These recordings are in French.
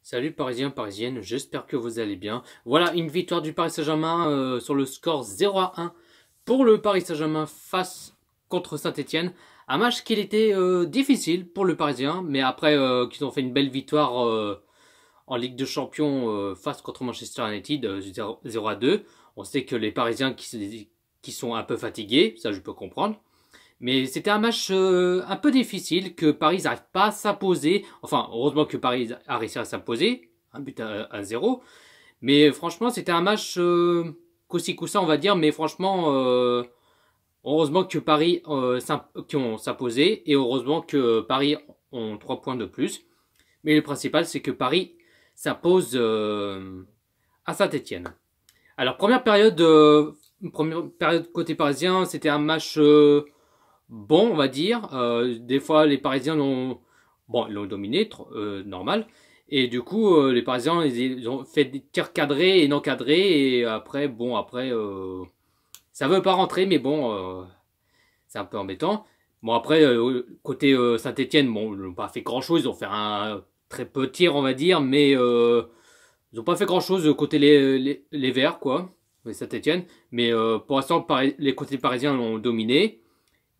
Salut Parisiens, Parisiennes, j'espère que vous allez bien. Voilà une victoire du Paris Saint-Germain sur le score 0-1 pour le Paris Saint-Germain face contre Saint-Etienne. Un match qui était difficile pour le Parisien, mais après qu'ils ont fait une belle victoire en Ligue de Champions face contre Manchester United 0-2. On sait que les Parisiens qui sont un peu fatigués, ça je peux comprendre. Mais c'était un match un peu difficile, que Paris n'arrive pas à s'imposer. Enfin, heureusement que Paris a réussi à s'imposer, un but à 0. Mais franchement, c'était un match qu'aussi coup ça, on va dire. Mais franchement, heureusement que Paris qui ont s'imposé et heureusement que Paris ont 3 points de plus. Mais le principal, c'est que Paris s'impose à Saint-Etienne. Alors, première période côté parisien, c'était un match bon, on va dire. Des fois, les Parisiens ils l'ont dominé, normal. Et du coup, les Parisiens, ils ont fait des tirs cadrés et non cadrés. Et après, ça veut pas rentrer, mais c'est un peu embêtant. Bon, après, côté Saint-Etienne, bon, ils n'ont pas fait grand-chose. Ils ont fait un très peu de tirs, on va dire, mais ils n'ont pas fait grand-chose côté les Verts, quoi, les Saint-Etienne. Mais pour l'instant, les côtés parisiens l'ont dominé.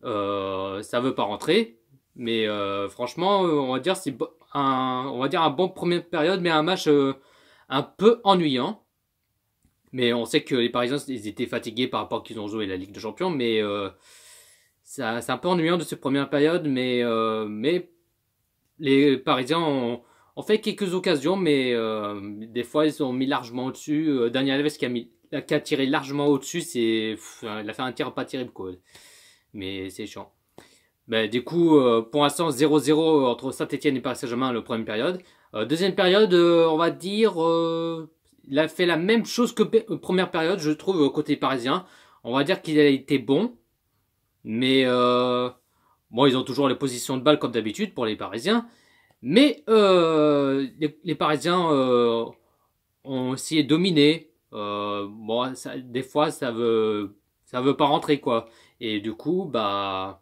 Ça veut pas rentrer, mais franchement, on va dire un bon première période, mais un match un peu ennuyant. Mais on sait que les Parisiens ils étaient fatigués par rapport à qu'ils ont joué la Ligue des Champions, mais c'est un peu ennuyant de cette première période, mais les Parisiens ont fait quelques occasions, mais des fois ils ont mis largement au-dessus. Daniel Alves qui a tiré largement au-dessus, il a fait un tir pas terrible quoi, mais c'est chiant. Ben, du coup, pour l'instant, 0-0 entre Saint-Etienne et Paris Saint-Germain, la première période. Deuxième période, on va dire, il a fait la même chose que première période, je trouve, côté parisien. On va dire qu'il a été bon, mais bon, ils ont toujours les positions de balle comme d'habitude pour les Parisiens. Mais les Parisiens ont essayé de dominer. Des fois, ça veut pas rentrer, quoi. Et du coup, bah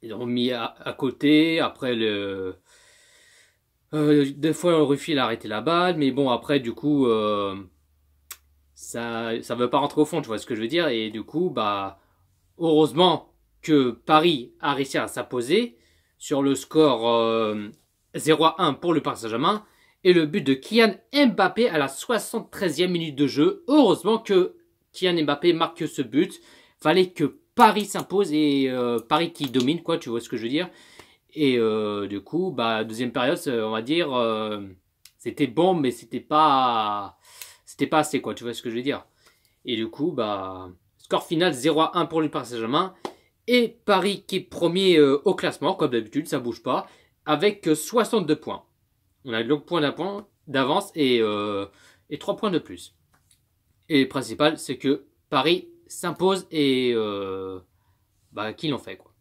ils ont mis à côté. Après, des fois, Ruffier il a arrêté la balle. Mais bon, après, du coup, ça veut pas rentrer au fond, tu vois ce que je veux dire. Et du coup, bah, heureusement que Paris a réussi à s'imposer sur le score 0-1 pour le Paris Saint-Germain. Et le but de Kylian Mbappé à la 73e minute de jeu. Heureusement que Kylian Mbappé marque ce but. Fallait que Paris s'impose et Paris qui domine, quoi, tu vois ce que je veux dire. Et du coup, bah, deuxième période, on va dire, c'était bon, mais c'était pas assez, quoi, tu vois ce que je veux dire. Et du coup, bah, score final 0-1 pour le Paris Saint-Germain. Et Paris qui est premier au classement, comme d'habitude, ça bouge pas, avec 62 points. On a donc point d'avance et 3 points de plus. Et le principal, c'est que Paris s'impose et qu'ils l'ont fait, quoi.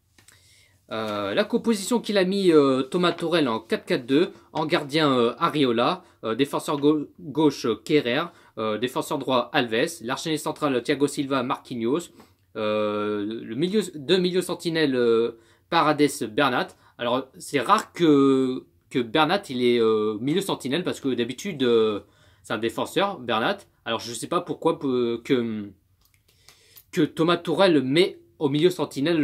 La composition qu'il a mis Thomas Torel en 4-4-2, en gardien Ariola, défenseur gauche Kerrer, défenseur droit Alves, l'archéné central Thiago Silva Marquinhos, deux milieux sentinelles Paredes Bernat. Alors c'est rare que Bernat il est milieu sentinelle parce que d'habitude c'est un défenseur Bernat. Alors je sais pas pourquoi que Thomas Tourelle met au milieu sentinelle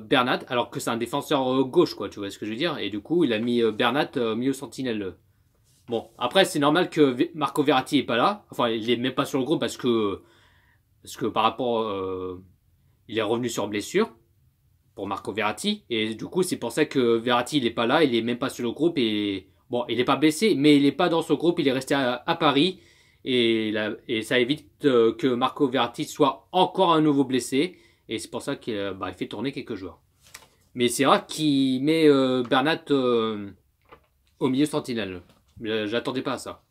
Bernat, alors que c'est un défenseur gauche, quoi, tu vois ce que je veux dire. Et du coup, il a mis Bernat au milieu sentinelle. Bon, après, c'est normal que Marco Verratti est pas là. Enfin, il est même pas sur le groupe parce que par rapport, il est revenu sur blessure pour Marco Verratti. Et du coup, c'est pour ça que Verratti, il est pas là, il est même pas sur le groupe. Et bon, il est pas blessé, mais il est pas dans ce groupe, il est resté à Paris. Et ça évite que Marco Verratti soit encore un nouveau blessé. Et c'est pour ça qu'il fait tourner quelques joueurs. Mais c'est rare qu'il met Bernat au milieu sentinelle. J'attendais pas à ça.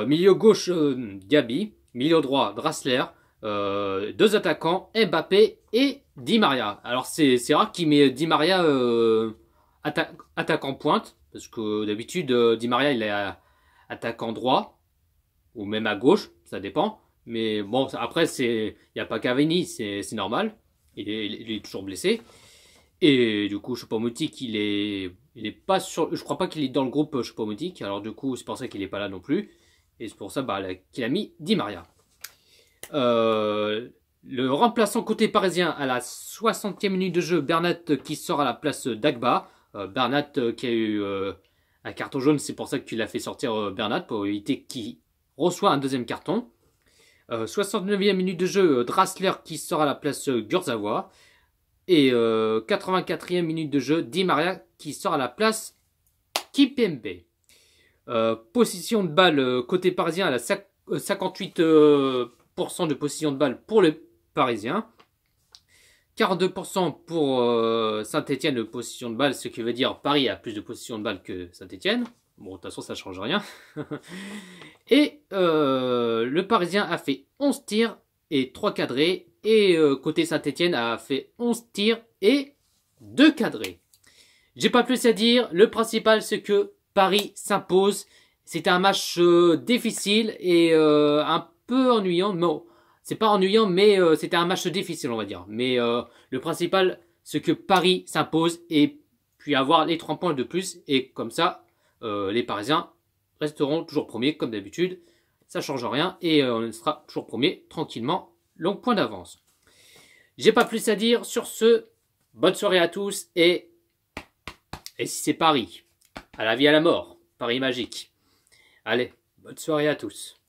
Milieu gauche, Diaby. Milieu droit, Draxler. Deux attaquants, Mbappé et Di Maria. Alors c'est rare qu'il met Di Maria attaquant pointe. Parce que d'habitude, Di Maria il est attaquant droit. Ou même à gauche, ça dépend. Mais bon, après, il n'y a pas Cavani, c'est normal. Il est toujours blessé. Et du coup, Choupo-Moting, il est Il est pas sur, je crois pas qu'il est dans le groupe Choupo-Moting. Alors du coup, c'est pour ça qu'il est pas là non plus. Et c'est pour ça qu'il a mis Di Maria. Le remplaçant côté parisien à la 60e minute de jeu, Bernat qui sort à la place d'Agba. Bernat qui a eu un carton jaune, c'est pour ça qu'il a fait sortir Bernat pour éviter qu'il reçoit un deuxième carton. 69e minute de jeu, Draxler qui sort à la place Kurzawa. Et 84e minute de jeu, Di Maria qui sort à la place Kimpembe. Position de balle côté parisien à la 58% de position de balle pour le Parisien. 42% pour Saint-Etienne de position de balle, ce qui veut dire Paris a plus de position de balle que Saint-Etienne. Bon, de toute façon, ça ne change rien. Et le Parisien a fait 11 tirs et 3 cadrés. Et côté Saint-Etienne a fait 11 tirs et 2 cadrés. J'ai pas plus à dire. Le principal, c'est que Paris s'impose. C'était un match difficile et un peu ennuyant. Non, c'est pas ennuyant, mais c'était un match difficile, on va dire. Mais le principal, c'est que Paris s'impose et puis avoir les 3 points de plus. Et comme ça, les Parisiens resteront toujours premiers, comme d'habitude. Ça change rien et on sera toujours premier tranquillement. Long point d'avance. J'ai pas plus à dire sur ce. Bonne soirée à tous et si c'est Paris, à la vie à la mort, Paris magique. Allez, bonne soirée à tous.